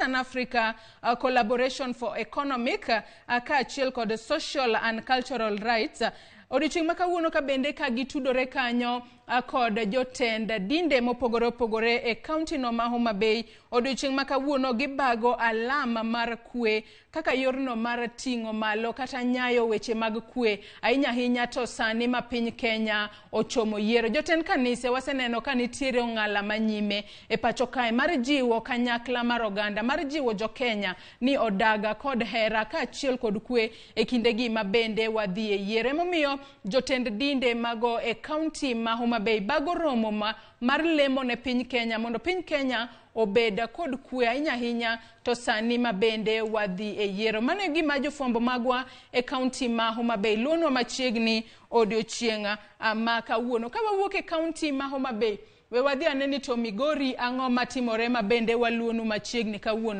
An Africa Collaboration for Economic kaachiel kod social and cultural rights. Odiochieng' ma kawuono ka bende ka gitudore kanyo kod jotend dinde mopogore opogore e county no ma Homa Bay. Odiochieng' ma kawuono gibago alama mar kwe kaka yorno mar ting'o malo kata nyayo weche mag kwe ahinya ahinya to sani ma piny Kenya ochomo yiero. Jotend kanise waseneno ka nitiere ong'ala manyime e pacho kae mar jiwo kanyakla mar oganda, mar jiwo jo Kenya ni odaga kod hera kaachiel kod kwe e kindegi ma bende wadhi e yiero. Emomiyo jotend dinde mago e county ma Homa Bay bago romo mar lemo ne piny Kenya mondo piny Kenya obeda kod kwe ahinya ahinya to sani ma bende wadhi e yiero. Mano e gima jofwambo magwa e county ma Homa Bay luonwa machiegni odiochieng' ma kawuono. Ka wawuok e county ma Homa Bay, we wadhi aneni to Migori ang'o matimore ma bende waluonu machiegni kawuono.